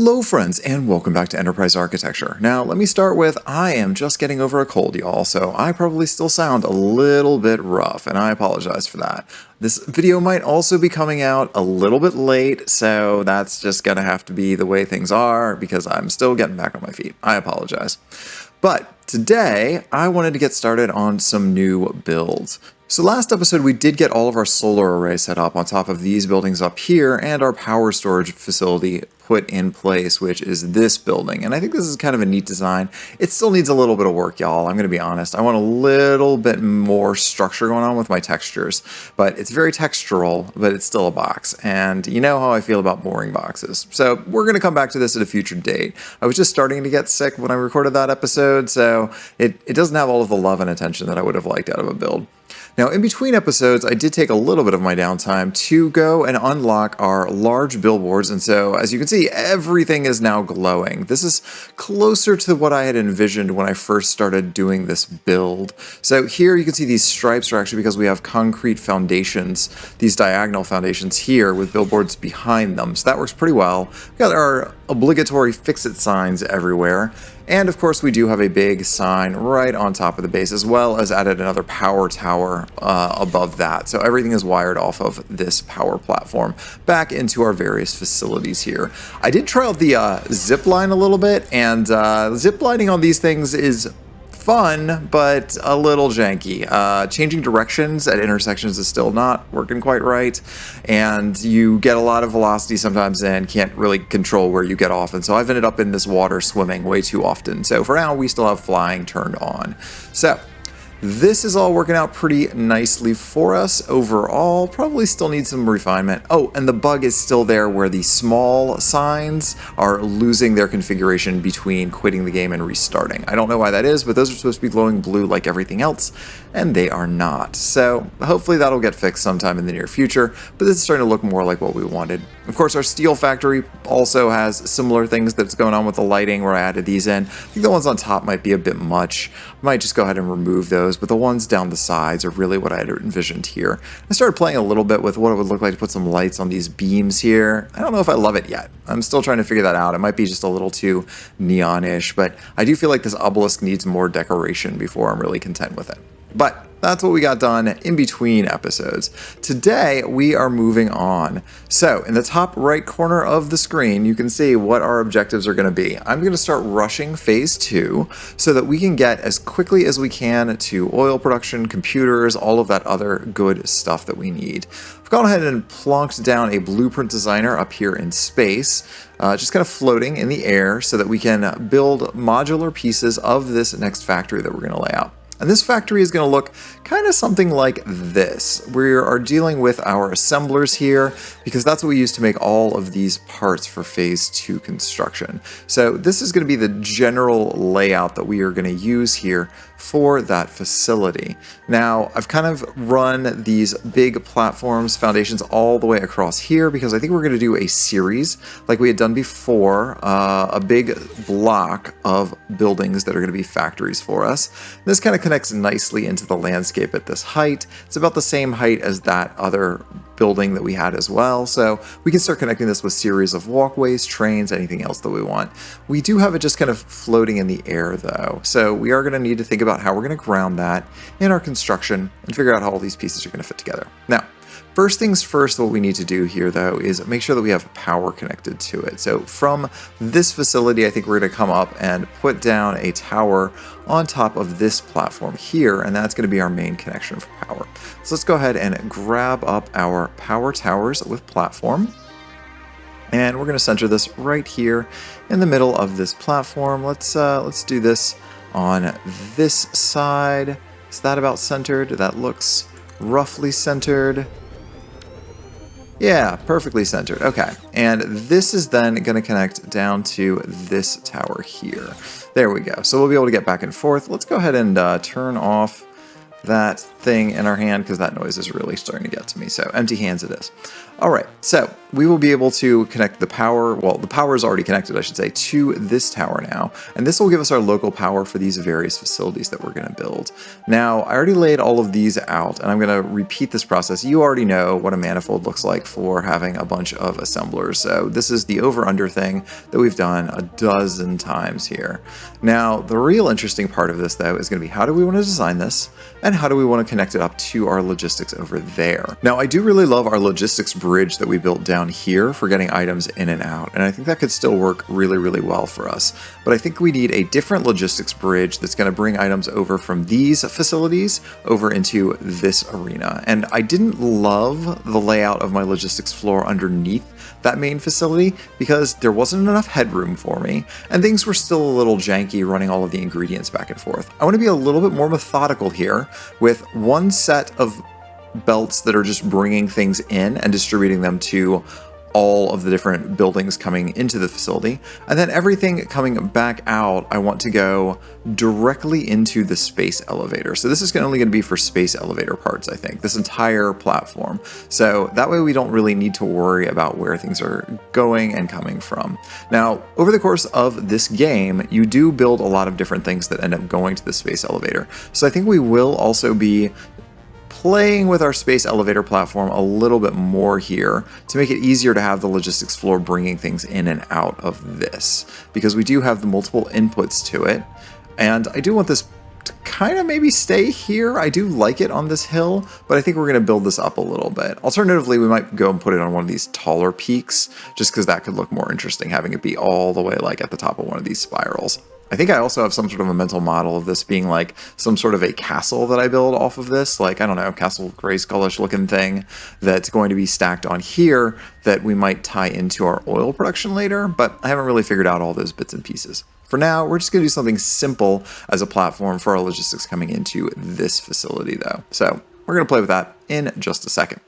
Hello friends, and welcome back to Enterprise Architecture. Now let me start with, I am just getting over a cold, y'all, so I probably still sound a little bit rough, and I apologize for that. This video might also be coming out a little bit late, so that's just gonna have to be the way things are, because I'm still getting back on my feet. I apologize. But today, I wanted to get started on some new builds. So last episode we did get all of our solar array set up on top of these buildings up here and our power storage facility put in place, which is this building. And I think this is kind of a neat design. It still needs a little bit of work, y'all. I'm gonna be honest. I want a little bit more structure going on with my textures, but it's very textural, but it's still a box. And you know how I feel about boring boxes. So we're gonna come back to this at a future date. I was just starting to get sick when I recorded that episode, so it doesn't have all of the love and attention that I would have liked out of a build. Now, in between episodes, I did take a little bit of my downtime to go and unlock our large billboards, and so, as you can see, everything is now glowing. This is closer to what I had envisioned when I first started doing this build. So here you can see these stripes are actually because we have concrete foundations, these diagonal foundations here with billboards behind them, so that works pretty well. We got our obligatory fix-it signs everywhere. And of course we do have a big sign right on top of the base, as well as added another power tower above that. So everything is wired off of this power platform back into our various facilities here. I did try out the zip line a little bit, and zip lining on these things is fun, but a little janky. Changing directions at intersections is still not working quite right, and you get a lot of velocity sometimes and can't really control where you get off, and so I've ended up in this water swimming way too often. So for now, we still have flying turned on. So this is all working out pretty nicely for us overall. Probably still needs some refinement. Oh, and the bug is still there where the small signs are losing their configuration between quitting the game and restarting. I don't know why that is, but those are supposed to be glowing blue like everything else, and they are not. So hopefully that'll get fixed sometime in the near future, but this is starting to look more like what we wanted. Of course, our steel factory also has similar things that's going on with the lighting where I added these in. I think the ones on top might be a bit much. I might just go ahead and remove those, but the ones down the sides are really what I had envisioned here. I started playing a little bit with what it would look like to put some lights on these beams here. I don't know if I love it yet. I'm still trying to figure that out. It might be just a little too neon-ish, but I do feel like this obelisk needs more decoration before I'm really content with it. But that's what we got done in between episodes. Today, we are moving on. So, in the top right corner of the screen, you can see what our objectives are going to be. I'm going to start rushing phase 2 so that we can get as quickly as we can to oil production, computers, all of that other good stuff that we need. I've gone ahead and plonked down a blueprint designer up here in space, just kind of floating in the air so that we can build modular pieces of this next factory that we're going to lay out. And this factory is going to look kind of something like this. We are dealing with our assemblers here because that's what we use to make all of these parts for phase 2 construction. So this is going to be the general layout that we are going to use here for that facility. Now, I've kind of run these big platforms, foundations all the way across here because I think we're going to do a series like we had done before, a big block of buildings that are going to be factories for us. This kind of connects nicely into the landscape at this height. It's about the same height as that other building that we had as well, so we can start connecting this with series of walkways, trains, anything else that we want. We do have it just kind of floating in the air though, so we are going to need to think about how we're going to ground that in our construction and figure out how all these pieces are going to fit together. Now, first things first, what we need to do here though is make sure that we have power connected to it. So from this facility, I think we're going to come up and put down a tower on top of this platform here, and that's going to be our main connection for power. So let's go ahead and grab up our power towers with platform. And we're going to center this right here in the middle of this platform. Let's do this on this side. Is that about centered? That looks roughly centered. Yeah, perfectly centered. Okay, and this is then going to connect down to this tower here. There we go. So we'll be able to get back and forth. Let's go ahead and turn off that thing in our hand because that noise is really starting to get to me. So empty hands it is. All right, so we will be able to connect the power, well, the power is already connected, I should say, to this tower now. And this will give us our local power for these various facilities that we're going to build. Now, I already laid all of these out, and I'm going to repeat this process. You already know what a manifold looks like for having a bunch of assemblers. So this is the over-under thing that we've done a dozen times here. Now, the real interesting part of this, though, is going to be how do we want to design this, and how do we want to connect it up to our logistics over there. Now, I do really love our logistics bridge that we built down here for getting items in and out, and I think that could still work really, really well for us. But I think we need a different logistics bridge that's going to bring items over from these facilities over into this arena. And I didn't love the layout of my logistics floor underneath that main facility because there wasn't enough headroom for me, and things were still a little janky running all of the ingredients back and forth. I want to be a little bit more methodical here with one set of belts that are just bringing things in and distributing them to all of the different buildings coming into the facility, and then everything coming back out I want to go directly into the space elevator. So this is only going to be for space elevator parts, I think, this entire platform. So that way we don't really need to worry about where things are going and coming from. Now, over the course of this game, you do build a lot of different things that end up going to the space elevator. So I think we will also be playing with our space elevator platform a little bit more here to make it easier to have the logistics floor bringing things in and out of this, because we do have the multiple inputs to it, and I do want this to kind of maybe stay here. I do like it on this hill, but I think we're going to build this up a little bit. Alternatively, we might go and put it on one of these taller peaks, just because that could look more interesting, having it be all the way like at the top of one of these spirals. I think I also have some sort of a mental model of this being like some sort of a castle that I build off of this, like, I don't know, Castle Grayskullish looking thing that's going to be stacked on here that we might tie into our oil production later, but I haven't really figured out all those bits and pieces. For now, we're just going to do something simple as a platform for our logistics coming into this facility though. So we're going to play with that in just a second.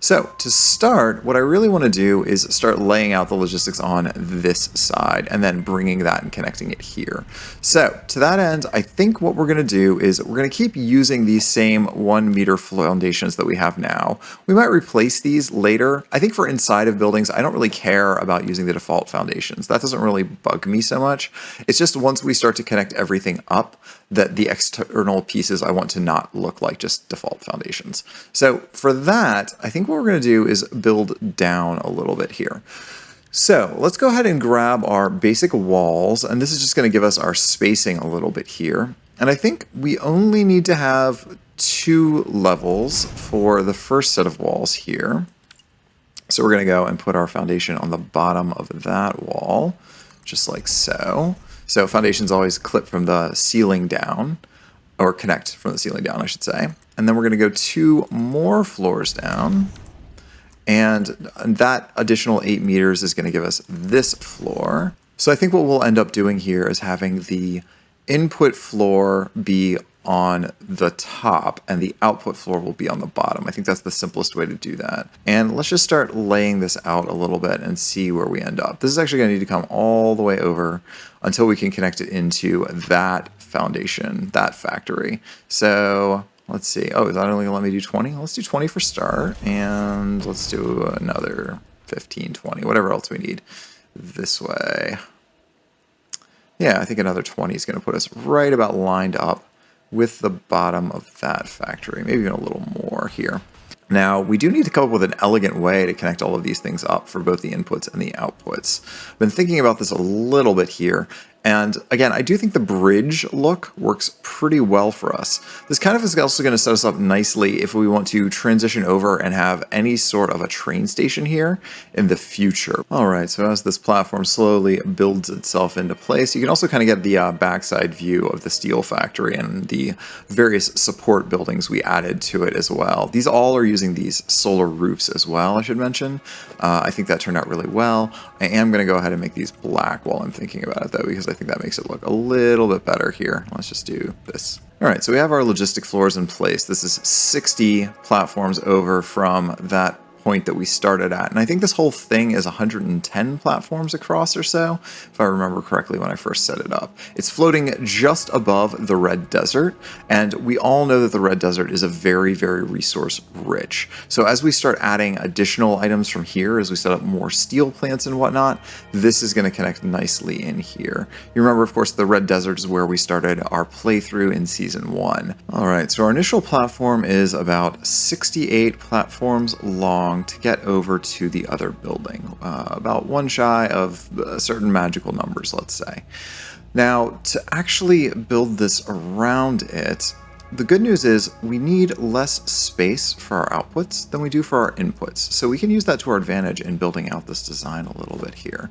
So to start, what I really want to do is start laying out the logistics on this side and then bringing that and connecting it here. So to that end, I think what we're going to do is we're going to keep using these same 1 meter foundations that we have now. We might replace these later. I think for inside of buildings, I don't really care about using the default foundations. That doesn't really bug me so much. It's just once we start to connect everything up, that the external pieces I want to not look like just default foundations. So for that, I think what we're going to do is build down a little bit here. So let's go ahead and grab our basic walls, and this is just going to give us our spacing a little bit here. And I think we only need to have 2 levels for the first set of walls here. So we're going to go and put our foundation on the bottom of that wall, just like so. So foundations always clip from the ceiling down, or connect from the ceiling down, I should say. And then we're going to go 2 more floors down, and that additional 8 meters is going to give us this floor. So I think what we'll end up doing here is having the input floor be on the top and the output floor will be on the bottom. I think that's the simplest way to do that. And let's just start laying this out a little bit and see where we end up. This is actually going to need to come all the way over until we can connect it into that foundation, that factory. So let's see. Oh, is that only going to let me do 20? Let's do 20 for start, and let's do another 15, 20, whatever else we need this way. Yeah, I think another 20 is going to put us right about lined up with the bottom of that factory, maybe even a little more here. Now, we do need to come up with an elegant way to connect all of these things up for both the inputs and the outputs. I've been thinking about this a little bit here, and again, I do think the bridge look works pretty well for us. This kind of is also going to set us up nicely if we want to transition over and have any sort of a train station here in the future. All right, so as this platform slowly builds itself into place, you can also kind of get the backside view of the steel factory and the various support buildings we added to it as well. These all are using these solar roofs as well, I should mention. I think that turned out really well. I am going to go ahead and make these black while I'm thinking about it though, because I think that makes it look a little bit better here. Let's just do this. All right, so we have our logistic floors in place. This is 60 platforms over from that point that we started at. And I think this whole thing is 110 platforms across or so, if I remember correctly when I first set it up. It's floating just above the Red Desert, and we all know that the Red Desert is a very, very resource rich. So as we start adding additional items from here, as we set up more steel plants and whatnot, this is going to connect nicely in here. You remember, of course, the Red Desert is where we started our playthrough in Season 1. Alright, so our initial platform is about 68 platforms long to get over to the other building, about one shy of certain magical numbers, let's say. Now, to actually build this around it, the good news is we need less space for our outputs than we do for our inputs, so we can use that to our advantage in building out this design a little bit here.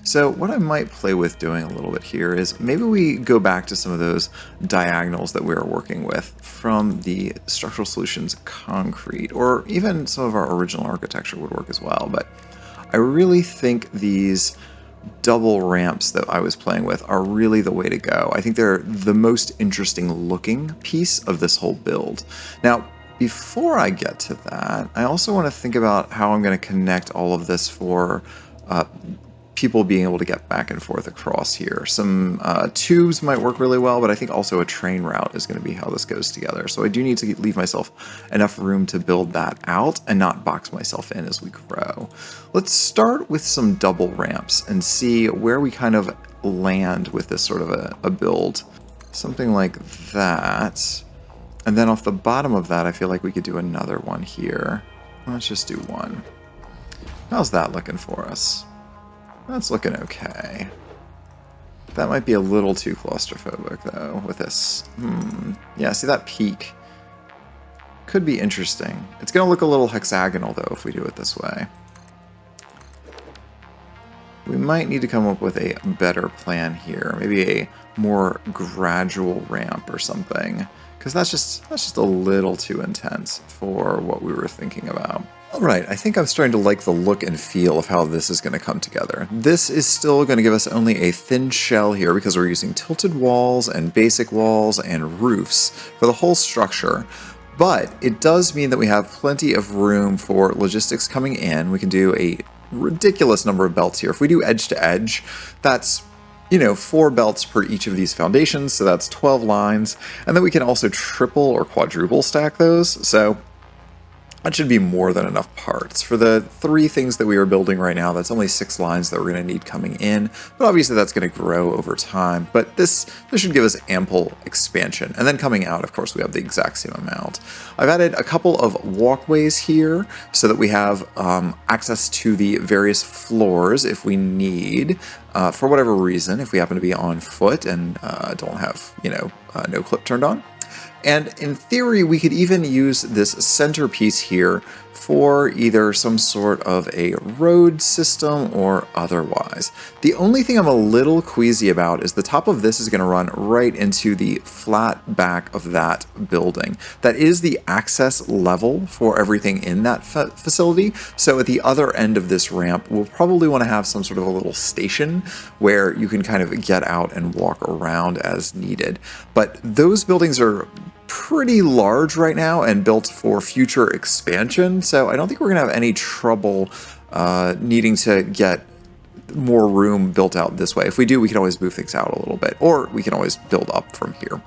So what I might play with doing a little bit here is maybe we go back to some of those diagonals that we were working with from the Structural Solutions concrete, or even some of our original architecture would work as well, but I really think these double ramps that I was playing with are really the way to go. I think they're the most interesting looking piece of this whole build. Now, before I get to that, I also want to think about how I'm going to connect all of this for people being able to get back and forth across here. Some tubes might work really well, but I think also a train route is going to be how this goes together. So I do need to leave myself enough room to build that out and not box myself in as we grow. Let's start with some double ramps and see where we kind of land with this sort of a build. Something like that. And then off the bottom of that, I feel like we could do another one here. Let's just do one. How's that looking for us? That's looking okay. That might be a little too claustrophobic, though, with this. Yeah, see that peak? Could be interesting. It's going to look a little hexagonal, though, if we do it this way. We might need to come up with a better plan here. Maybe a more gradual ramp or something. Because that's just a little too intense for what we were thinking about. Alright, I think I'm starting to like the look and feel of how this is going to come together. This is still going to give us only a thin shell here because we're using tilted walls and basic walls and roofs for the whole structure. But it does mean that we have plenty of room for logistics coming in. We can do a ridiculous number of belts here. If we do edge to edge, that's 4 belts per each of these foundations, so that's 12 lines. And then we can also triple or quadruple stack those, so that should be more than enough parts. For the 3 things that we are building right now, that's only 6 lines that we're going to need coming in, but obviously that's going to grow over time. But this should give us ample expansion. And then coming out, of course, we have the exact same amount. I've added a couple of walkways here so that we have access to the various floors if we need, for whatever reason, if we happen to be on foot and don't have, no clip turned on. And in theory, we could even use this centerpiece here for either some sort of a road system or otherwise. The only thing I'm a little queasy about is the top of this is going to run right into the flat back of that building. That is the access level for everything in that facility. So at the other end of this ramp, we'll probably want to have some sort of a little station where you can kind of get out and walk around as needed. But those buildings are pretty large right now and built for future expansion, so I don't think we're going to have any trouble needing to get more room built out this way. If we do, we can always move things out a little bit, or we can always build up from here.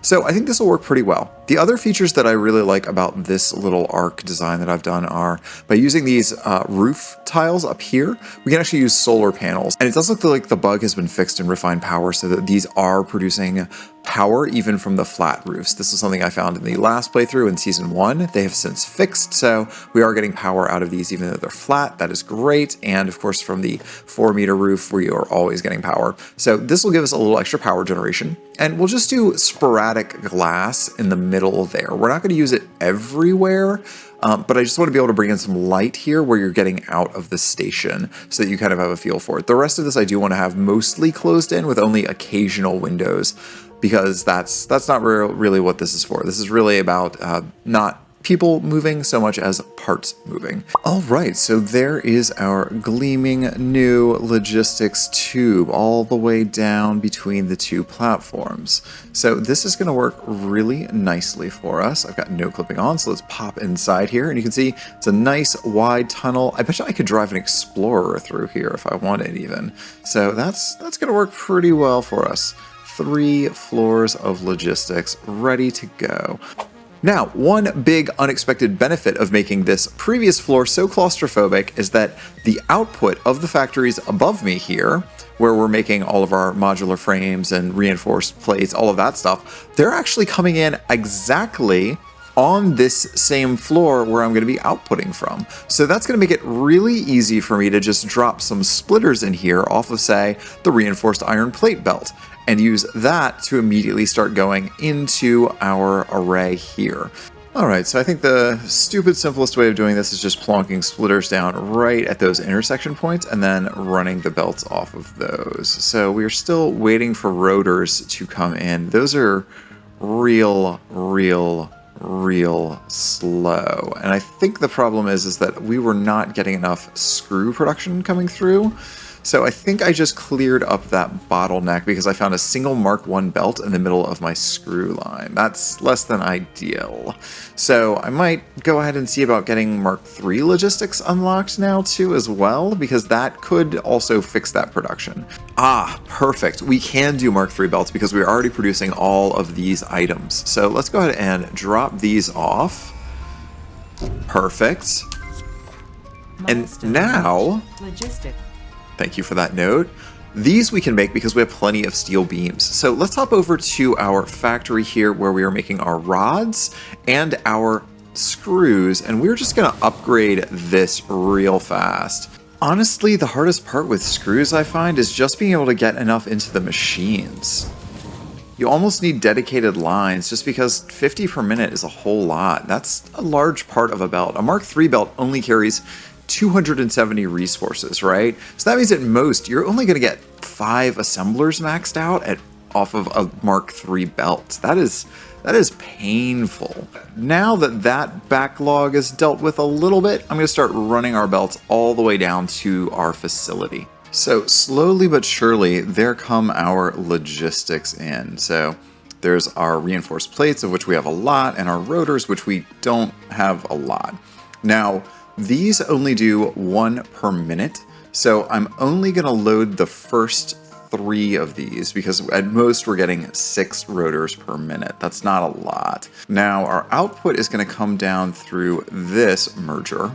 So I think this will work pretty well. The other features that I really like about this little arc design that I've done are by using these roof tiles up here, we can actually use solar panels. And it does look like the bug has been fixed in Refined Power so that these are producing power even from the flat roofs. This is something I found in the last playthrough in Season 1. They have since fixed, so we are getting power out of these even though they're flat. That is great. And of course from the 4-meter roof, we are always getting power. So this will give us a little extra power generation. And we'll just do sporadic glass in the middle there. We're not going to use it everywhere, but I just want to be able to bring in some light here where you're getting out of the station so that you kind of have a feel for it. The rest of this I do want to have mostly closed in with only occasional windows, because that's not really what this is for. This is really about not people moving so much as parts moving. All right, so there is our gleaming new logistics tube all the way down between the two platforms. So this is going to work really nicely for us. I've got no clipping on, so let's pop inside here, and you can see it's a nice wide tunnel. I bet you I could drive an Explorer through here if I wanted even. So that's going to work pretty well for us. 3 floors of logistics ready to go. Now, one big unexpected benefit of making this previous floor so claustrophobic is that the output of the factories above me here, where we're making all of our modular frames and reinforced plates, all of that stuff, they're actually coming in exactly on this same floor where I'm going to be outputting from. So that's going to make it really easy for me to just drop some splitters in here off of, say, the reinforced iron plate belt, and use that to immediately start going into our array here. Alright, so I think the stupid simplest way of doing this is just plonking splitters down right at those intersection points and then running the belts off of those. So we're still waiting for rotors to come in. Those are real slow. And I think the problem is that we were not getting enough screw production coming through. So I think I just cleared up that bottleneck because I found a single Mark I belt in the middle of my screw line. That's less than ideal. So I might go ahead and see about getting Mark III logistics unlocked now too as well, because that could also fix that production. Ah, perfect. We can do Mark III belts because we're already producing all of these items. So let's go ahead and drop these off. Perfect. And now... Logistic. Thank you for that note. These we can make because we have plenty of steel beams. So let's hop over to our factory here where we are making our rods and our screws, and we're just going to upgrade this real fast. Honestly, the hardest part with screws I find is just being able to get enough into the machines. You almost need dedicated lines just because 50 per minute is a whole lot. That's a large part of a belt. A Mark III belt only carries 270 resources, right? So that means at most you're only going to get 5 assemblers maxed out off of a Mark III belt. That is painful. Now that that backlog is dealt with a little bit, I'm going to start running our belts all the way down to our facility. So slowly but surely, there come our logistics in. So there's our reinforced plates, of which we have a lot, and our rotors, which we don't have a lot. Now, these only do 1 per minute, so I'm only going to load the first 3 of these because at most we're getting 6 rotors per minute. That's not a lot. Now our output is going to come down through this merger,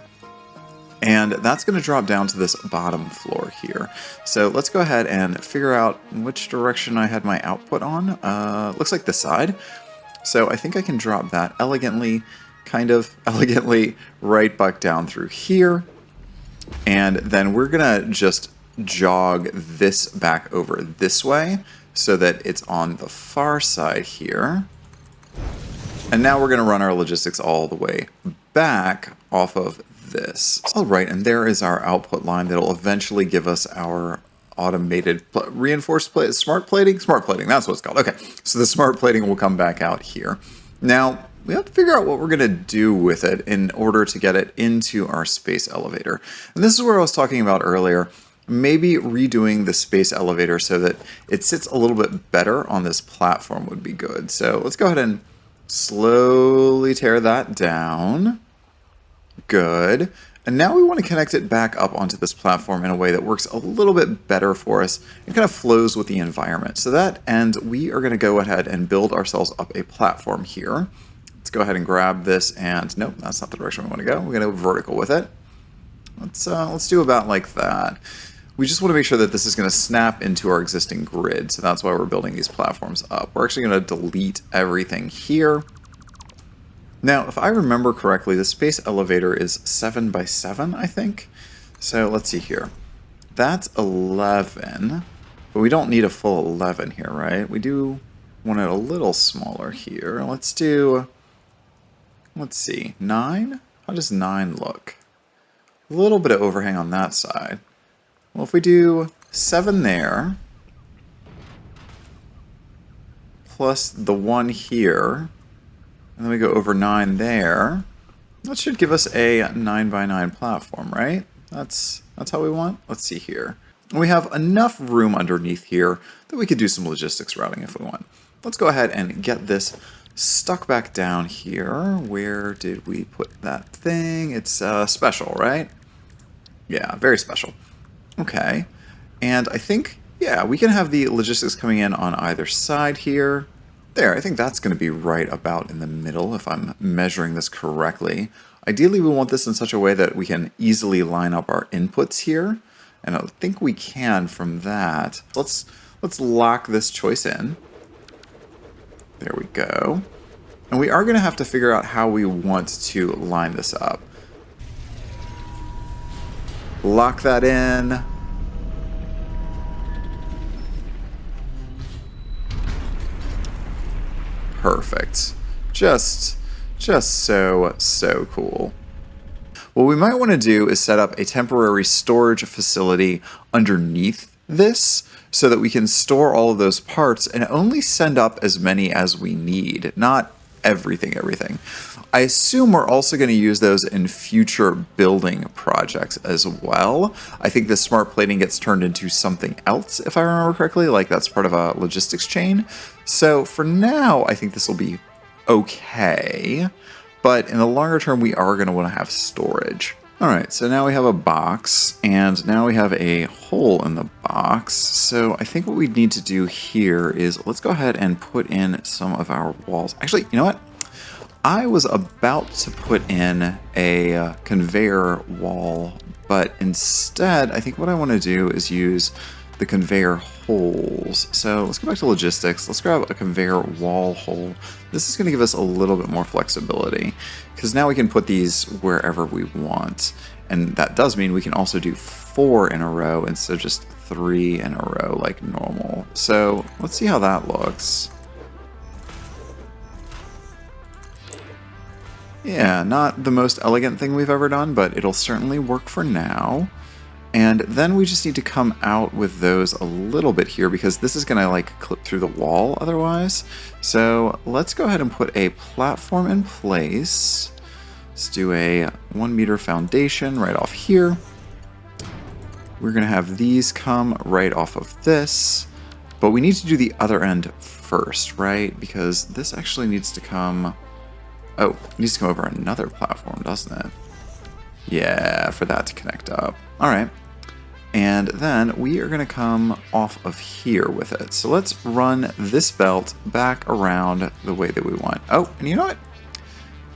and that's going to drop down to this bottom floor here. So let's go ahead and figure out which direction I had my output on. Looks like this side. So I think I can drop that kind of elegantly right back down through here. And then we're gonna just jog this back over this way so that it's on the far side here. And now we're gonna run our logistics all the way back off of this. All right, and there is our output line that'll eventually give us our automated reinforced plate, smart plating, that's what it's called. Okay, so the smart plating will come back out here. Now, we have to figure out what we're going to do with it in order to get it into our space elevator. And this is where I was talking about earlier, maybe redoing the space elevator so that it sits a little bit better on this platform would be good. So let's go ahead and slowly tear that down. Good. And now we want to connect it back up onto this platform in a way that works a little bit better for us and kind of flows with the environment. So that end, we are going to go ahead and build ourselves up a platform here. Let's go ahead and grab this, and nope, that's not the direction we want to go. We're going to go vertical with it. Let's do about like that. We just want to make sure that this is going to snap into our existing grid, so that's why we're building these platforms up. We're actually going to delete everything here. Now, if I remember correctly, the space elevator is 7 by 7, I think. So let's see here. That's 11, but we don't need a full 11 here, right? We do want it a little smaller here. Let's see, 9? How does 9 look? A little bit of overhang on that side. Well, if we do 7 there, plus the 1 here, and then we go over 9 there, That should give us a 9x9 platform, right? That's how we want. Let's see here. We have enough room underneath here that we could do some logistics routing if we want. Let's go ahead and get this stuck back down here. Where did we put that thing? It's special, right? Yeah, very special. Okay. And I think, yeah, we can have the logistics coming in on either side here. There, I think that's going to be right about in the middle if I'm measuring this correctly. Ideally, we want this in such a way that we can easily line up our inputs here. And I think we can from that. Let's lock this choice in. There we go. And we are going to have to figure out how we want to line this up. Lock that in. Perfect. Just so cool. What we might want to do is set up a temporary storage facility underneath this so that we can store all of those parts and only send up as many as we need, not everything. I assume we're also going to use those in future building projects as well. I think this smart plating gets turned into something else, if I remember correctly, like that's part of a logistics chain. So for now, I think this will be okay, but in the longer term, we are going to want to have storage. All right, so now we have a box, and now we have a hole in the box. So I think what we need to do here is let's go ahead and put in some of our walls. Actually, you know what? I was about to put in a conveyor wall, but instead, I think what I want to do is use the conveyor holes. So let's go back to logistics. Let's grab a conveyor wall hole. This is going to give us a little bit more flexibility because now we can put these wherever we want. And that does mean we can also do 4 in a row instead of just 3 in a row like normal. So let's see how that looks. Yeah, not the most elegant thing we've ever done, but it'll certainly work for now. And then we just need to come out with those a little bit here because this is going to like clip through the wall otherwise. So let's go ahead and put a platform in place. Let's do a 1 meter foundation right off here. We're going to have these come right off of this, but we need to do the other end first, right? Because this actually needs to come... Oh, it needs to come over another platform, doesn't it? Yeah, for that to connect up. All right. And then we are going to come off of here with it. So let's run this belt back around the way that we want. Oh, and you know what?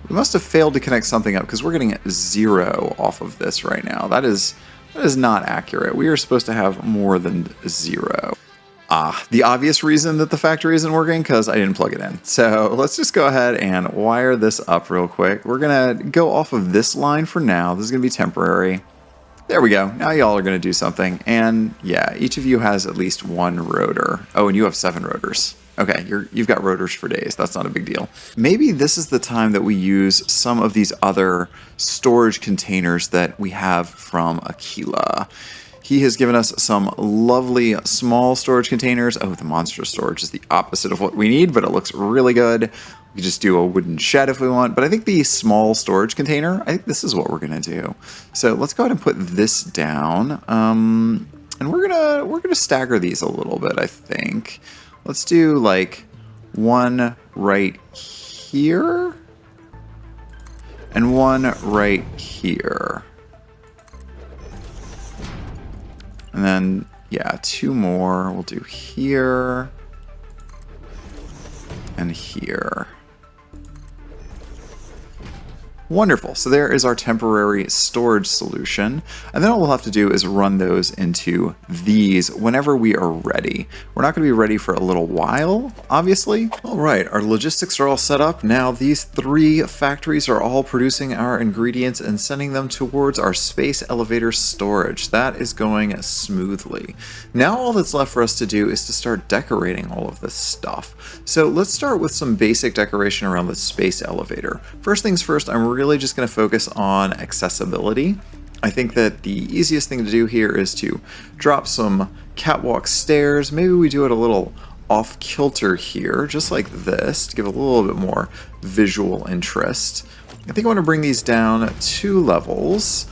We must have failed to connect something up because we're getting 0 off of this right now. That is not accurate. We are supposed to have more than 0. The obvious reason that the factory isn't working, because I didn't plug it in. So let's just go ahead and wire this up real quick. We're going to go off of this line for now. This is going to be temporary. There we go. Now y'all are going to do something. And yeah, each of you has at least 1 rotor. Oh, and you have 7 rotors. Okay, you've got rotors for days. That's not a big deal. Maybe this is the time that we use some of these other storage containers that we have from Aquila. He has given us some lovely small storage containers. Oh, the monster storage is the opposite of what we need, but it looks really good. We could just do a wooden shed if we want, but I think the small storage container, I think this is what we're gonna do. So let's go ahead and put this down, and we're gonna stagger these a little bit. I think let's do like 1 right here and 1 right here. And then, yeah, 2 more. We'll do here and here. Wonderful. So there is our temporary storage solution. And then all we'll have to do is run those into these whenever we are ready. We're not going to be ready for a little while, obviously. All right, our logistics are all set up. Now these 3 factories are all producing our ingredients and sending them towards our space elevator storage. That is going smoothly. Now all that's left for us to do is to start decorating all of this stuff. So let's start with some basic decoration around the space elevator. First things first, I'm really just going to focus on accessibility. I think that the easiest thing to do here is to drop some catwalk stairs. Maybe we do it a little off kilter here, just like this, to give a little bit more visual interest. I think I want to bring these down 2 levels.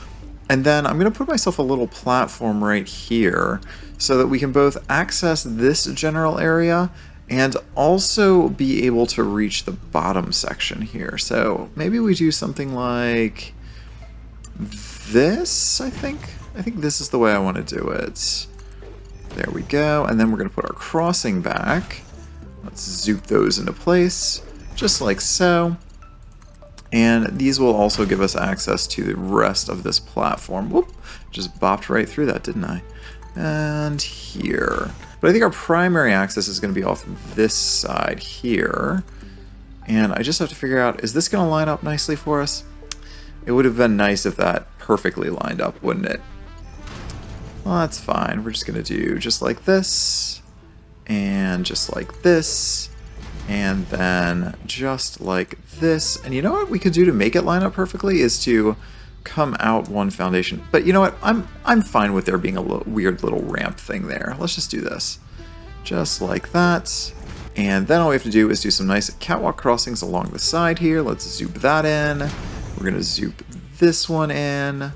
And then I'm going to put myself a little platform right here so that we can both access this general area and also be able to reach the bottom section here. So maybe we do something like this, I think. I think this is the way I want to do it. There we go. And then we're going to put our crossing back. Let's zoop those into place, just like so. And these will also give us access to the rest of this platform. Whoop, just bopped right through that, didn't I? And here. But I think our primary access is going to be off this side here. And I just have to figure out, is this going to line up nicely for us? It would have been nice if that perfectly lined up, wouldn't it? Well, that's fine. We're just going to do just like this, and just like this, and then just like this. And you know what we could do to make it line up perfectly is to come out one foundation. But you know what? I'm fine with there being a weird little ramp thing there. Let's just do this. Just like that. And then all we have to do is do some nice catwalk crossings along the side here. Let's zoop that in. We're going to zoop this one in.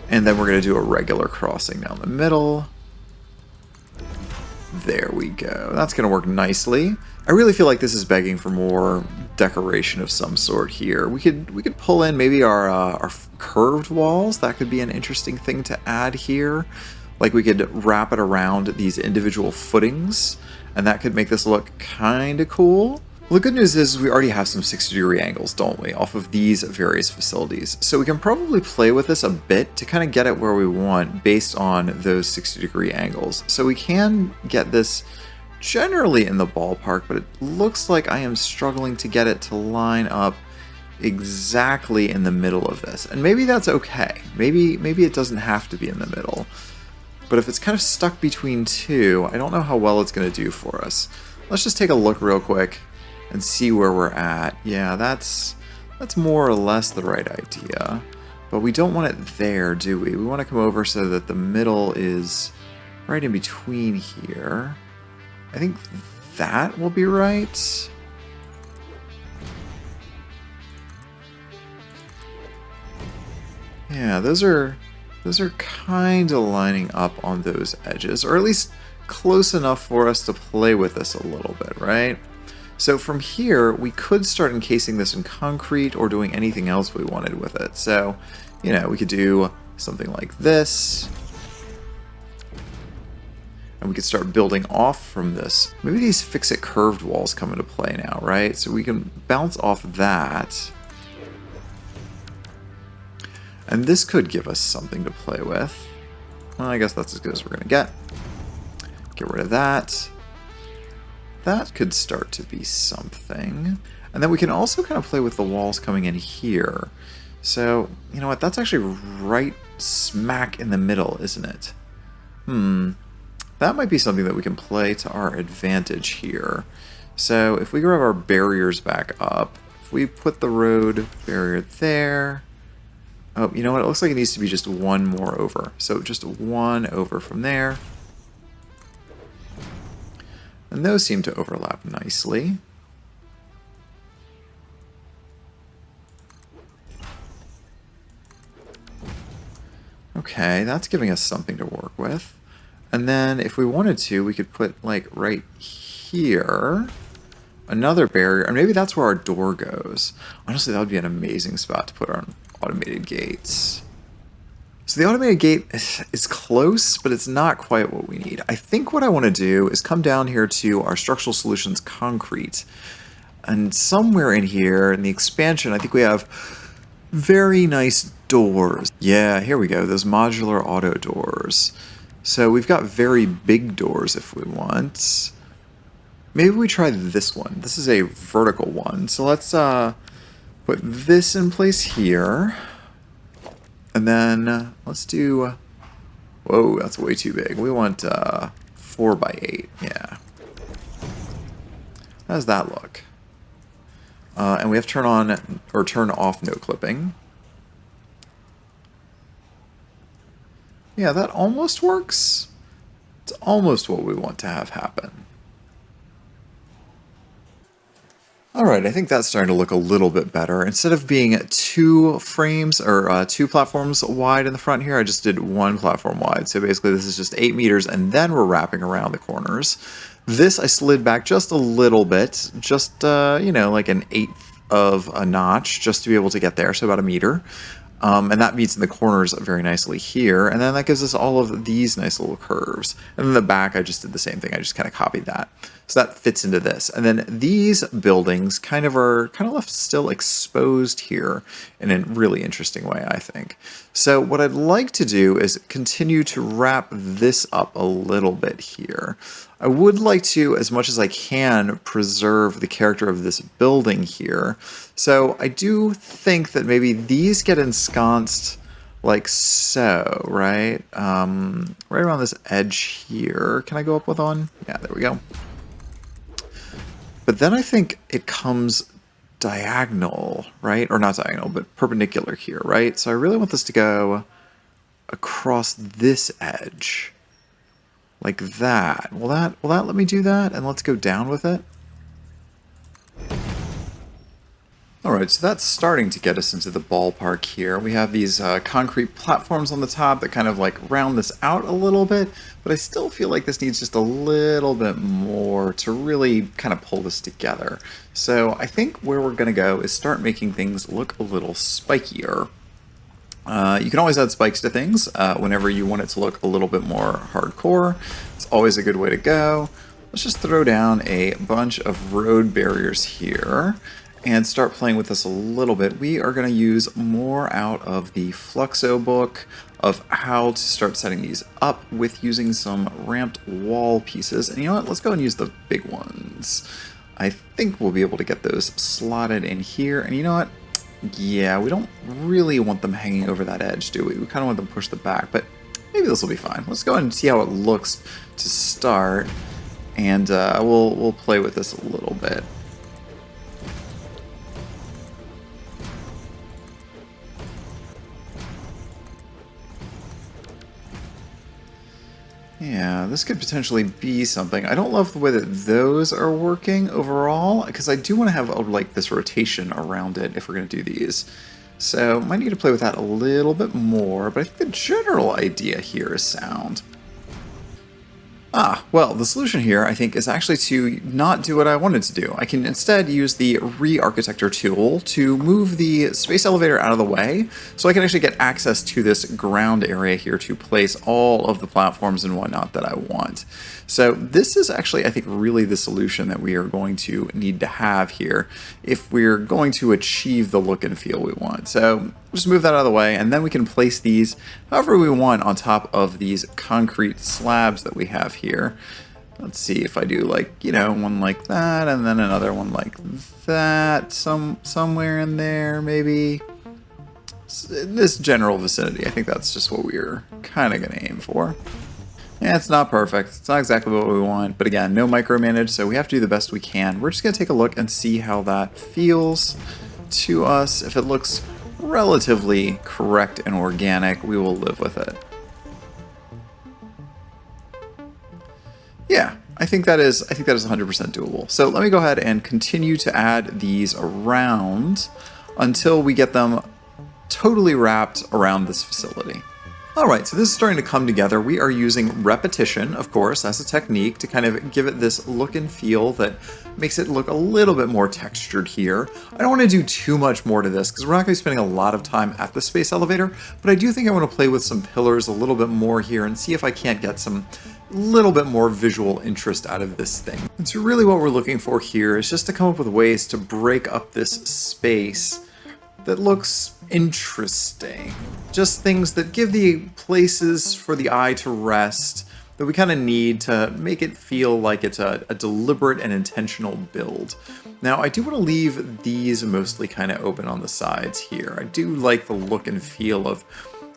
And then we're going to do a regular crossing down the middle. There we go. That's going to work nicely. I really feel like this is begging for more decoration of some sort here. We could pull in maybe our curved walls. That could be an interesting thing to add here. Like we could wrap it around these individual footings, and that could make this look kind of cool. Well, the good news is we already have some 60-degree angles, don't we, off of these various facilities. So we can probably play with this a bit to kind of get it where we want based on those 60-degree angles. So we can get this generally in the ballpark, but it looks like I am struggling to get it to line up exactly in the middle of this. And maybe that's okay. Maybe it doesn't have to be in the middle. But if it's kind of stuck between two, I don't know how well it's going to do for us. Let's just take a look real quick and see where we're at. Yeah, that's more or less the right idea. But we don't want it there, do we? We want to come over so that the middle is right in between here. I think that will be right. Yeah, those are kind of lining up on those edges, or at least close enough for us to play with this a little bit, right? So from here, we could start encasing this in concrete or doing anything else we wanted with it. So, you know, we could do something like this. And we could start building off from this. Maybe these fix-it curved walls come into play now, right? So we can bounce off that. And this could give us something to play with. Well, I guess that's as good as we're going to get. Get rid of that. That could start to be something. And then we can also kind of play with the walls coming in here. So, you know what? That's actually right smack in the middle, isn't it? That might be something that we can play to our advantage here. So if we grab our barriers back up, if we put the road barrier there. Oh, you know what? It looks like it needs to be just one more over. So just one over from there. And those seem to overlap nicely. Okay, that's giving us something to work with. And then if we wanted to, we could put like right here another barrier, or maybe that's where our door goes. Honestly, that would be an amazing spot to put our automated gates. So the automated gate is close, but it's not quite what we need. I think what I want to do is come down here to our Structural Solutions Concrete. And somewhere in here, in the expansion, I think we have very nice doors. Yeah, here we go, those modular auto doors. So we've got very big doors if we want. Maybe we try this one. This is a vertical one. So let's put this in place here. And then let's do, whoa, that's way too big. We want 4 by 8, yeah. How does that look? And we have turn on or turn off no clipping. Yeah, that almost works. It's almost what we want to have happen. Alright, I think that's starting to look a little bit better. Instead of being 2 frames or 2 platforms wide in the front here, I just did 1 platform wide. So basically this is just 8 meters and then we're wrapping around the corners. This I slid back just a little bit, just, you know, like an eighth of a notch just to be able to get there, so about a meter. And that meets in the corners very nicely here. And then that gives us all of these nice little curves. And then the back, I just did the same thing. I just kind of copied that. So that fits into this. And then these buildings kind of left still exposed here in a really interesting way, I think. So what I'd like to do is continue to wrap this up a little bit here. I would like to, as much as I can, preserve the character of this building here. So I do think that maybe these get ensconced like so, right? Right around this edge here. Can I go up with one? Yeah, there we go. But then I think it comes diagonal, right? Or not diagonal, but perpendicular here, right? So I really want this to go across this edge. Like that. Will that let me do that? And let's go down with it. Alright, so that's starting to get us into the ballpark here. We have these concrete platforms on the top that kind of like round this out a little bit, but I still feel like this needs just a little bit more to really kind of pull this together. So I think where we're going to go is start making things look a little spikier. You can always add spikes to things whenever you want it to look a little bit more hardcore. It's always a good way to go. Let's just throw down a bunch of road barriers here and start playing with this a little bit. We are going to use more out of the Fluxo book of how to start setting these up with using some ramped wall pieces. And you know what? Let's go and use the big ones. I think we'll be able to get those slotted in here. And you know what? Yeah, we don't really want them hanging over that edge, do we? We kind of want them pushed the back, but maybe this will be fine. Let's go ahead and see how it looks to start, and we'll play with this a little bit. Yeah, this could potentially be something. I don't love the way that those are working overall, because I do want to have like this rotation around it if we're going to do these. So might need to play with that a little bit more, but I think the general idea here is sound. Well, the solution here, I think, is actually to not do what I wanted to do. I can instead use the re-architecture tool to move the space elevator out of the way, so I can actually get access to this ground area here to place all of the platforms and whatnot that I want. So this is actually, I think, really the solution that we are going to need to have here if we're going to achieve the look and feel we want. So just move that out of the way, and then we can place these however we want on top of these concrete slabs that we have here. Let's see if I do, like, you know, one like that, and then another one like that, somewhere in there, maybe. In this general vicinity, I think that's just what we're kind of going to aim for. Yeah, it's not perfect. It's not exactly what we want, but again, no micromanage, so we have to do the best we can. We're just going to take a look and see how that feels to us. If it looks relatively correct and organic, we will live with it. Yeah, I think that is 100% doable. So let me go ahead and continue to add these around until we get them totally wrapped around this facility. Alright, so this is starting to come together. We are using repetition, of course, as a technique to kind of give it this look and feel that makes it look a little bit more textured here. I don't want to do too much more to this because we're not going to be spending a lot of time at the space elevator, but I do think I want to play with some pillars a little bit more here and see if I can't get some little bit more visual interest out of this thing. And so really what we're looking for here is just to come up with ways to break up this space that looks interesting. Just things that give the places for the eye to rest that we kind of need to make it feel like it's a deliberate and intentional build. Now, I do want to leave these mostly kind of open on the sides here. I do like the look and feel of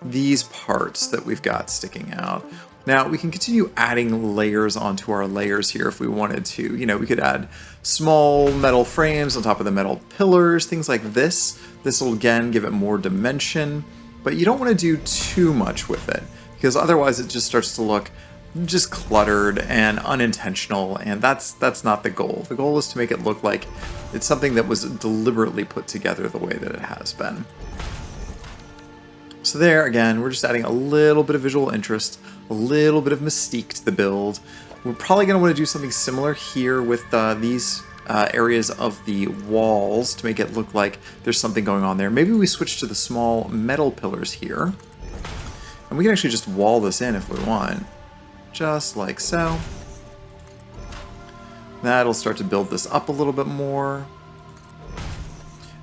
these parts that we've got sticking out. Now, we can continue adding layers onto our layers here if we wanted to. You know, we could add small metal frames on top of the metal pillars, things like this. This will, again, give it more dimension, but you don't want to do too much with it because otherwise it just starts to look just cluttered and unintentional, and that's not the goal. The goal is to make it look like it's something that was deliberately put together the way that it has been. So there, again, we're just adding a little bit of visual interest, a little bit of mystique to the build. We're probably going to want to do something similar here with these areas of the walls to make it look like there's something going on there. Maybe we switch to the small metal pillars here. And we can actually just wall this in if we want. Just like so. That'll start to build this up a little bit more.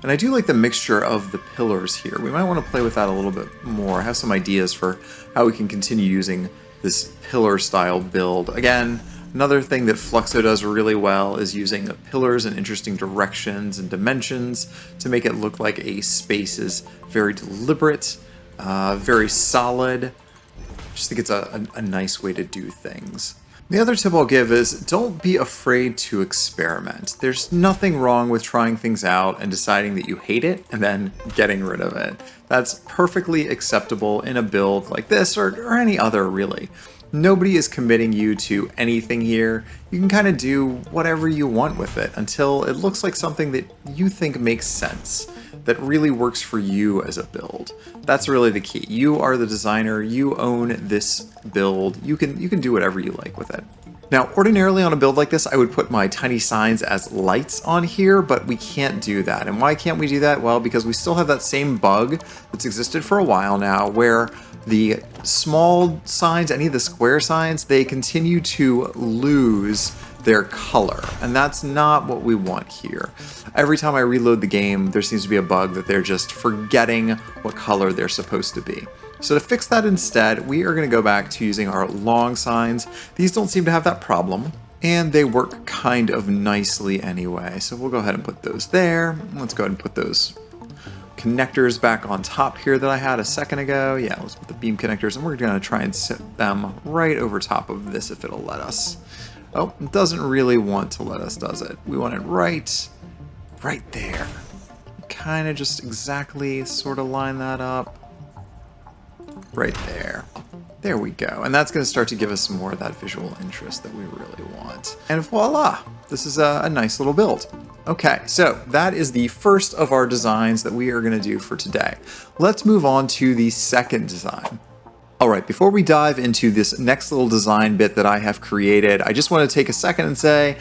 And I do like the mixture of the pillars here. We might want to play with that a little bit more. I have some ideas for how we can continue using this pillar style build. Again, another thing that Fluxo does really well is using pillars in interesting directions and dimensions to make it look like a space is very deliberate, very solid. I just think it's a nice way to do things. The other tip I'll give is don't be afraid to experiment. There's nothing wrong with trying things out and deciding that you hate it and then getting rid of it. That's perfectly acceptable in a build like this or any other, really. Nobody is committing you to anything here. You can kind of do whatever you want with it until it looks like something that you think makes sense, that really works for you as a build. That's really the key. You are the designer, you own this build, you can do whatever you like with it. Now, ordinarily on a build like this, I would put my tiny signs as lights on here, but we can't do that. And why can't we do that? Well, because we still have that same bug that's existed for a while now, where the small signs, any of the square signs, they continue to lose their color, and that's not what we want here. Every time I reload the game, there seems to be a bug that they're just forgetting what color they're supposed to be. So to fix that instead, we are going to go back to using our long signs. These don't seem to have that problem, and they work kind of nicely anyway. So we'll go ahead and put those there. Let's go ahead and put those connectors back on top here that I had a second ago. Yeah, let's put the beam connectors, and we're going to try and set them right over top of this if it'll let us. Oh, it doesn't really want to let us, does it? We want it right there. Kind of just exactly sort of line that up. Right there. There we go. And that's going to start to give us some more of that visual interest that we really want. And voila! This is a nice little build. Okay, so that is the first of our designs that we are going to do for today. Let's move on to the second design. Alright, before we dive into this next little design bit that I have created, I just want to take a second and say,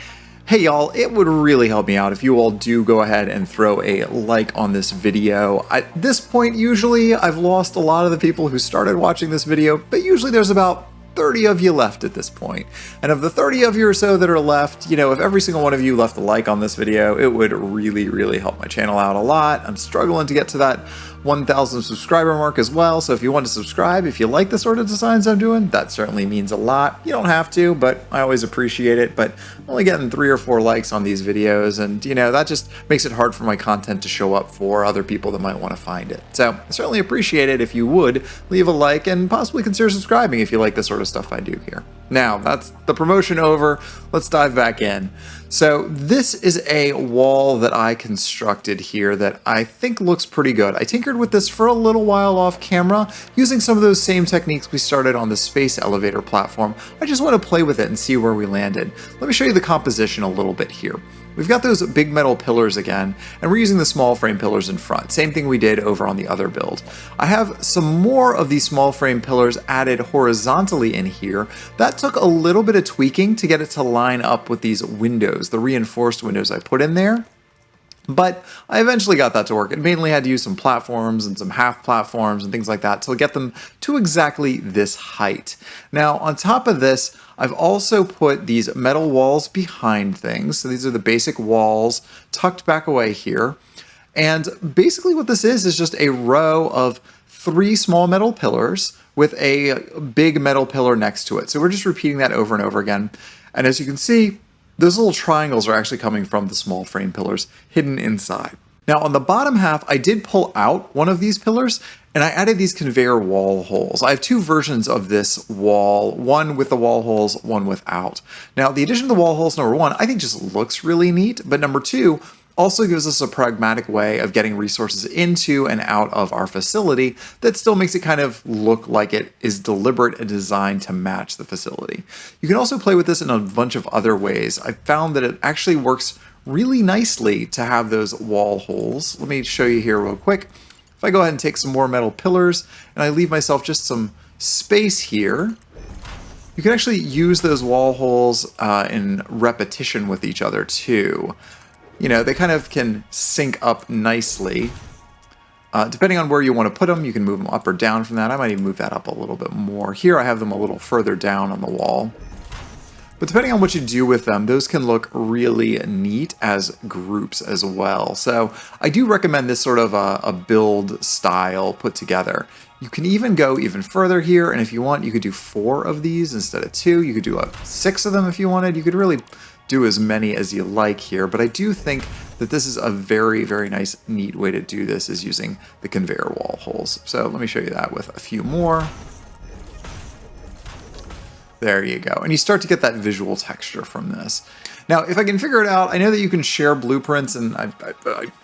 hey y'all, it would really help me out if you all do go ahead and throw a like on this video. At this point, usually I've lost a lot of the people who started watching this video, but usually there's about 30 of you left at this point. And of the 30 of you or so that are left, you know, if every single one of you left a like on this video, it would really, really help my channel out a lot. I'm struggling to get to that 1,000 subscriber mark as well, so if you want to subscribe, if you like the sort of designs I'm doing, that certainly means a lot. You don't have to, but I always appreciate it. But I'm only getting 3 or 4 likes on these videos, and you know, that just makes it hard for my content to show up for other people that might want to find it. So I certainly appreciate it if you would leave a like and possibly consider subscribing if you like the sort of stuff I do here. Now, that's the promotion over. Let's dive back in. So this is a wall that I constructed here that I think looks pretty good. I tinkered with this for a little while off camera, using some of those same techniques we started on the space elevator platform. I just want to play with it and see where we landed. Let me show you the composition a little bit here. We've got those big metal pillars again, and we're using the small frame pillars in front. Same thing we did over on the other build. I have some more of these small frame pillars added horizontally in here. That took a little bit of tweaking to get it to line up with these windows, the reinforced windows I put in there. But I eventually got that to work. It mainly had to use some platforms and some half platforms and things like that to get them to exactly this height. Now, on top of this, I've also put these metal walls behind things. So these are the basic walls tucked back away here. And basically what this is just a row of 3 small metal pillars with a big metal pillar next to it. So we're just repeating that over and over again. And as you can see, those little triangles are actually coming from the small frame pillars hidden inside. Now on the bottom half, I did pull out one of these pillars and I added these conveyor wall holes. I have 2 versions of this wall, one with the wall holes, one without. Now the addition of the wall holes, number 1, I think just looks really neat, but number 2, Also gives us a pragmatic way of getting resources into and out of our facility that still makes it kind of look like it is deliberate and designed to match the facility. You can also play with this in a bunch of other ways. I found that it actually works really nicely to have those wall holes. Let me show you here real quick. If I go ahead and take some more metal pillars and I leave myself just some space here, you can actually use those wall holes in repetition with each other too. You know, they kind of can sync up nicely. Depending on where you want to put them, you can move them up or down from that. I might even move that up a little bit more. Here I have them a little further down on the wall. But depending on what you do with them, those can look really neat as groups as well. So I do recommend this sort of a build style put together. You can even go even further here, and if you want, you could do 4 of these instead of 2. You could do 6 of them if you wanted. You could really do as many as you like here, but I do think that this is a very, very nice, neat way to do this is using the conveyor wall holes. So let me show you that with a few more. There you go. And you start to get that visual texture from this. Now, if I can figure it out, I know that you can share blueprints, and I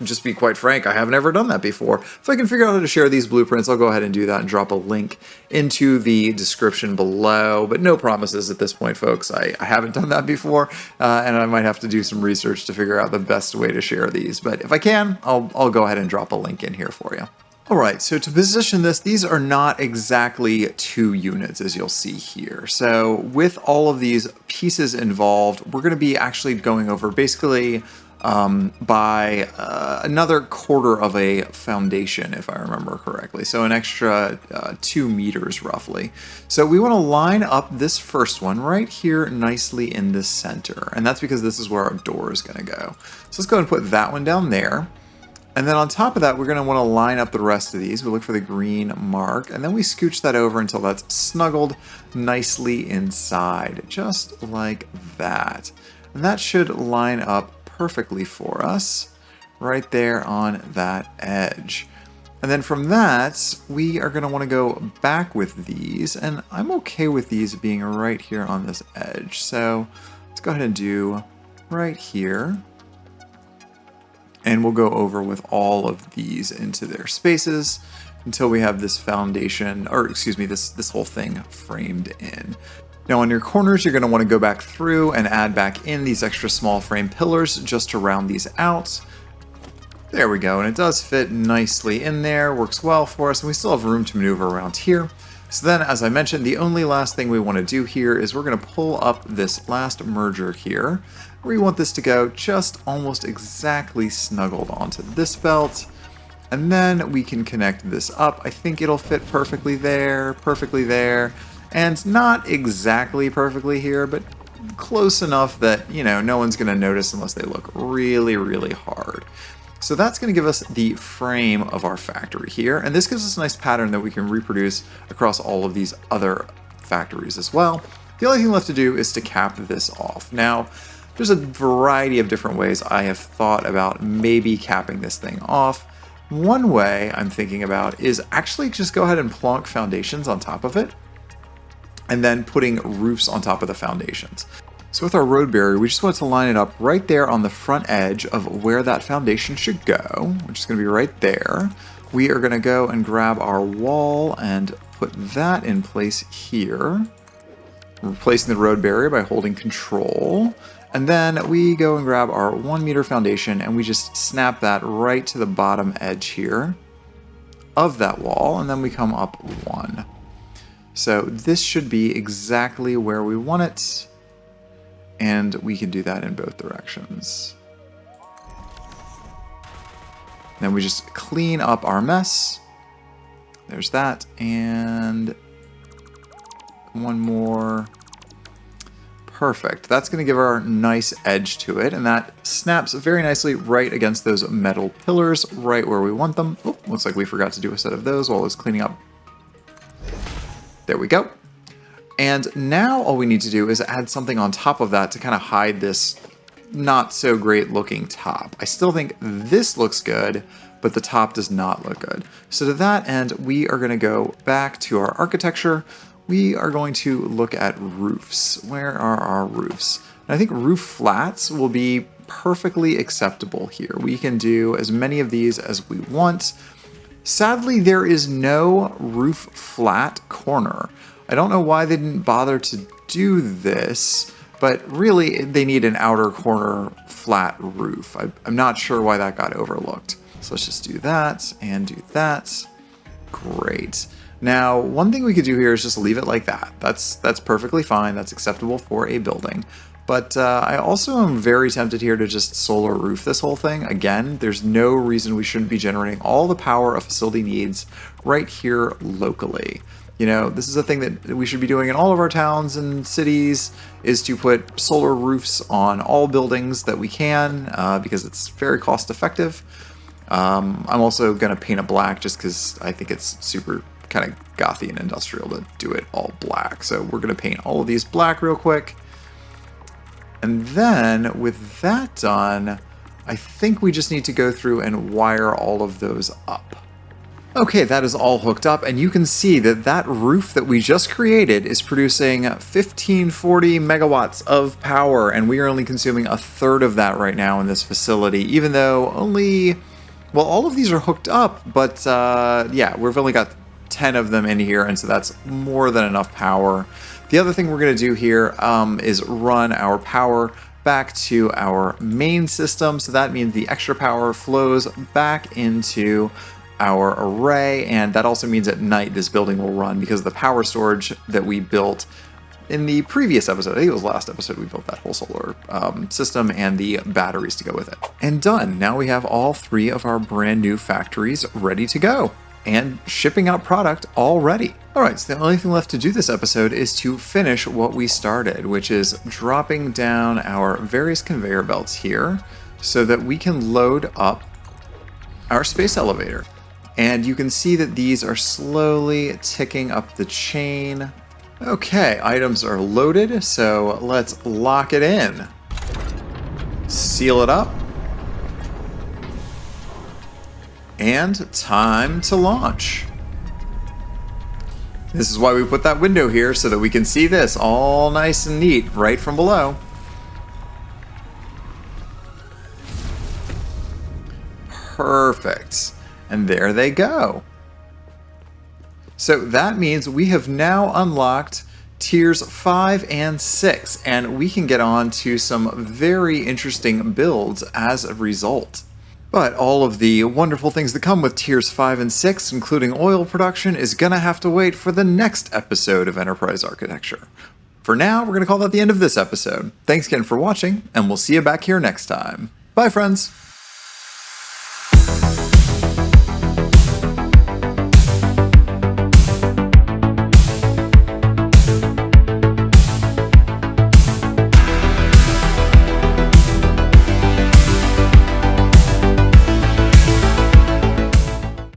just be quite frank, I haven't ever done that before. If I can figure out how to share these blueprints, I'll go ahead and do that and drop a link into the description below. But no promises at this point, folks. I haven't done that before, and I might have to do some research to figure out the best way to share these. But if I can, I'll go ahead and drop a link in here for you. Alright, so to position this, these are not exactly 2 units as you'll see here. So with all of these pieces involved, we're going to be actually going over basically by another quarter of a foundation, if I remember correctly. So an extra 2 meters roughly. So we want to line up this first one right here nicely in the center. And that's because this is where our door is going to go. So let's go ahead and put that one down there. And then on top of that, we're going to want to line up the rest of these. We look for the green mark, and then we scooch that over until that's snuggled nicely inside, just like that. And that should line up perfectly for us right there on that edge. And then from that, we are going to want to go back with these, and I'm okay with these being right here on this edge. So let's go ahead and do right here. And we'll go over with all of these into their spaces until we have this foundation, or excuse me, this whole thing framed in. Now on your corners, you're going to want to go back through and add back in these extra small frame pillars just to round these out. There we go, and it does fit nicely in there, works well for us, and we still have room to maneuver around here. So then, as I mentioned, the only last thing we want to do here is we're going to pull up this last merger here. We want this to go just almost exactly snuggled onto this belt. And then we can connect this up. I think it'll fit perfectly there, and not exactly perfectly here, but close enough that, you know, no one's going to notice unless they look really, really hard. So that's going to give us the frame of our factory here, and this gives us a nice pattern that we can reproduce across all of these other factories as well. The only thing left to do is to cap this off. Now, there's a variety of different ways I have thought about maybe capping this thing off. One way I'm thinking about is actually just go ahead and plonk foundations on top of it, and then putting roofs on top of the foundations. So with our road barrier, we just want to line it up right there on the front edge of where that foundation should go, which is going to be right there. We are going to go and grab our wall and put that in place here, replacing the road barrier by holding control. And then we go and grab our 1 meter foundation and we just snap that right to the bottom edge here of that wall, and then we come up 1. So this should be exactly where we want it. And we can do that in both directions. Then we just clean up our mess. There's that, and 1 more. Perfect. That's going to give our nice edge to it, and that snaps very nicely right against those metal pillars, right where we want them. Oh, looks like we forgot to do a set of those while I was cleaning up. There we go. And now all we need to do is add something on top of that to kind of hide this not so great looking top. I still think this looks good, but the top does not look good. So to that end, we are going to go back to our architecture. We are going to look at roofs. Where are our roofs? And I think roof flats will be perfectly acceptable here. We can do as many of these as we want. Sadly, there is no roof flat corner. I don't know why they didn't bother to do this, but really they need an outer corner flat roof. I'm not sure why that got overlooked. So let's just do that and do that. Great. Now, one thing we could do here is just leave it like that. That's perfectly fine. That's acceptable for a building. But I also am very tempted here to just solar roof this whole thing. Again, there's no reason we shouldn't be generating all the power a facility needs right here locally. You know, this is a thing that we should be doing in all of our towns and cities, is to put solar roofs on all buildings that we can, because it's very cost effective. I'm also going to paint it black just because I think it's super kind of gothy and industrial to do it all black. So we're going to paint all of these black real quick. And then with that done, I think we just need to go through and wire all of those up. Okay, that is all hooked up, and you can see that that roof that we just created is producing 1540 megawatts of power, and we are only consuming a third of that right now in this facility, even though only, well, all of these are hooked up, but yeah, we've only got 10 of them in here, and so that's more than enough power. The other thing we're going to do here is run our power back to our main system, so that means the extra power flows back into our array, and that also means at night this building will run because of the power storage that we built in the previous episode. I think it was last episode we built that whole solar system and the batteries to go with it. And done. Now we have all 3 of our brand new factories ready to go and shipping out product already. Alright, so the only thing left to do this episode is to finish what we started, which is dropping down our various conveyor belts here so that we can load up our space elevator. And you can see that these are slowly ticking up the chain. Okay, items are loaded, so let's lock it in. Seal it up. And time to launch. This is why we put that window here, so that we can see this all nice and neat right from below. Perfect. And there they go. So that means we have now unlocked tiers 5 and 6, and we can get on to some very interesting builds as a result. But all of the wonderful things that come with tiers 5 and 6, including oil production, is gonna have to wait for the next episode of Enterprise Architecture. For now, we're gonna call that the end of this episode. Thanks again for watching, and we'll see you back here next time. Bye, friends!